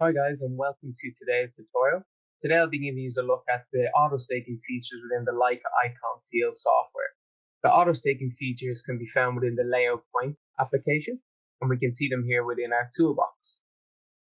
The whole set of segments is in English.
Hi guys, and welcome to today's tutorial. Today I'll be giving you a look at the auto-staking features within the Leica iCON field software. The auto-staking features can be found within the layout point application, and we can see them here within our toolbox.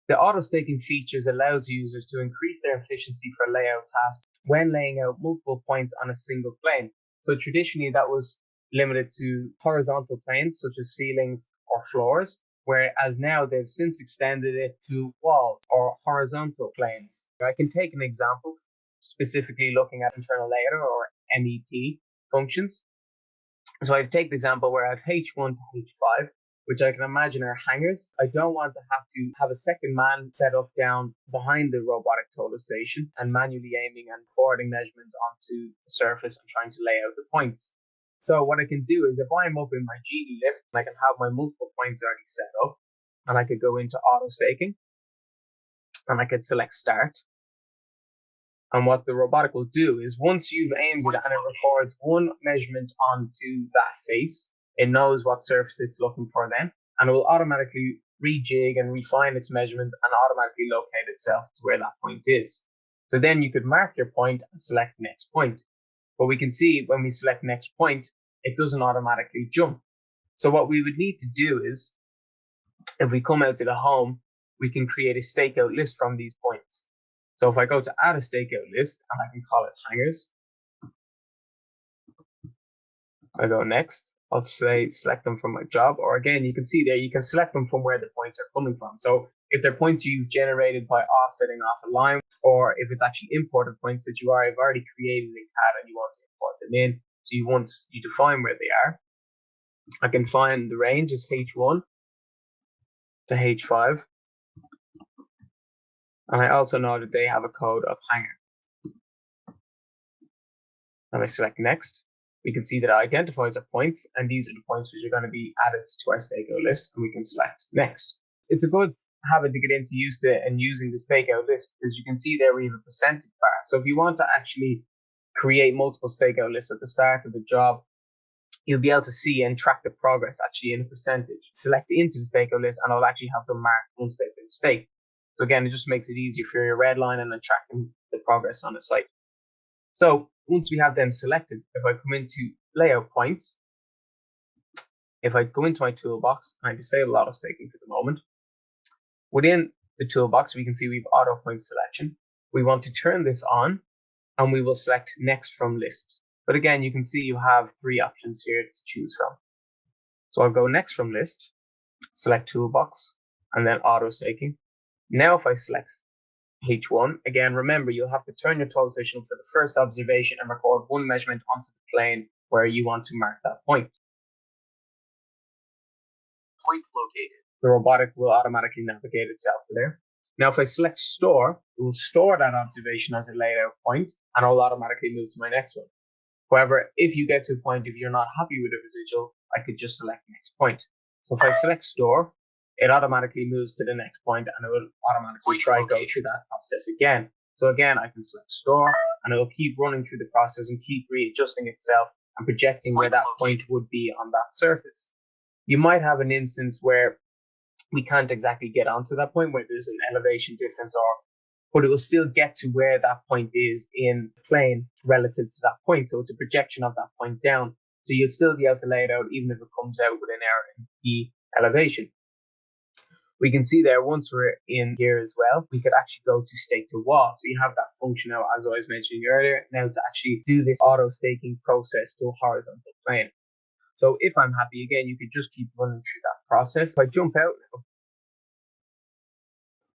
The auto-staking features allows users to increase their efficiency for layout tasks when laying out multiple points on a single plane. So traditionally that was limited to horizontal planes such as ceilings or floors, whereas now they've since extended it to walls or horizontal planes. I can take an example, specifically looking at internal layout or MEP functions. So I take the example where I have H1 to H5, which I can imagine are hangars. I don't want to have a second man set up down behind the robotic total station and manually aiming and recording measurements onto the surface and trying to lay out the points. So what I can do is if I'm up in my genie lift, I can have my multiple points already set up, and I could go into auto staking and I could select start. And what the robotic will do is once you've aimed it and it records one measurement onto that face, it knows what surface it's looking for then, and it will automatically rejig and refine its measurements and automatically locate itself to where that point is. So then you could mark your point and select next point. But we can see when we select next point, it doesn't automatically jump. So what we would need to do is, if we come out to the home, we can create a stakeout list from these points. So if I go to add a stakeout list and I can call it hangars, I go next. I'll say select them from my job, or again, you can see there, you can select them from where the points are coming from. So if they're points you've generated by offsetting off a line, or if it's actually imported points that have already created in CAD and you want to import them in, so you define where they are. I can find the range is H1 to H5. And I also know that they have a code of hanger. And I select next. We can see that it identifies our points, and these are the points which are going to be added to our stakeout list, and we can select next. It's a good habit to get into used to and using the stakeout list, because you can see there we have a percentage bar. So if you want to actually create multiple stakeout lists at the start of the job, you'll be able to see and track the progress actually in a percentage. Select into the stakeout list and I'll actually have them marked once they've been staked. So again, it just makes it easier for your red line and then tracking the progress on the site. So once we have them selected, if I come into layout points, if I go into my toolbox and I disable auto staking for the moment, within the toolbox, we can see we've auto point selection. We want to turn this on and we will select next from list. But again, you can see you have three options here to choose from. So I'll go next from list, select toolbox, and then auto staking. Now if I select H1, again, remember you'll have to turn your total station for the first observation and record one measurement onto the plane where you want to mark that point. Point located. The robotic will automatically navigate itself to there. Now if I select store, it will store that observation as a layout point and I'll automatically move to my next one. However, if you get to a point, if you're not happy with the residual, I could just select next point. So if I select store, it automatically moves to the next point and it will automatically go through that process again. So again, I can select store and it will keep running through the process and keep readjusting itself and projecting where that point would be on that surface. You might have an instance where we can't exactly get onto that point where there's an elevation difference, but it will still get to where that point is in the plane relative to that point. So it's a projection of that point down. So you'll still be able to lay it out even if it comes out with an error in the elevation. We can see there once we're in here as well, we could actually go to stake to wall. So you have that function now, as I was mentioning earlier, now to actually do this auto staking process to a horizontal plane. So if I'm happy again, you could just keep running through that process. If I jump out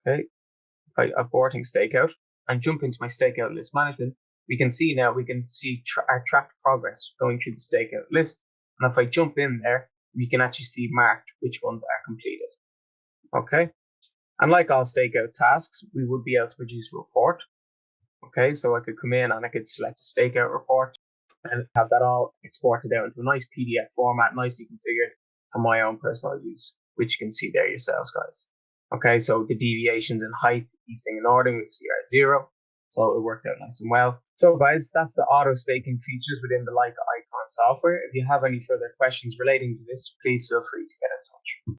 now, okay, by aborting stakeout and jump into my stakeout list management, we can see our tracked progress going through the stakeout list. And if I jump in there, we can actually see marked which ones are completed. Okay. And like all stakeout tasks, we would be able to produce a report. Okay. So I could come in and I could select a stakeout report and have that all exported out into a nice PDF format, nicely configured for my own personal use, which you can see there yourselves, guys. Okay, so the deviations in height, easing and ordering with CR0. So it worked out nice and well. So guys, that's the auto staking features within the Leica iCON software. If you have any further questions relating to this, please feel free to get in touch.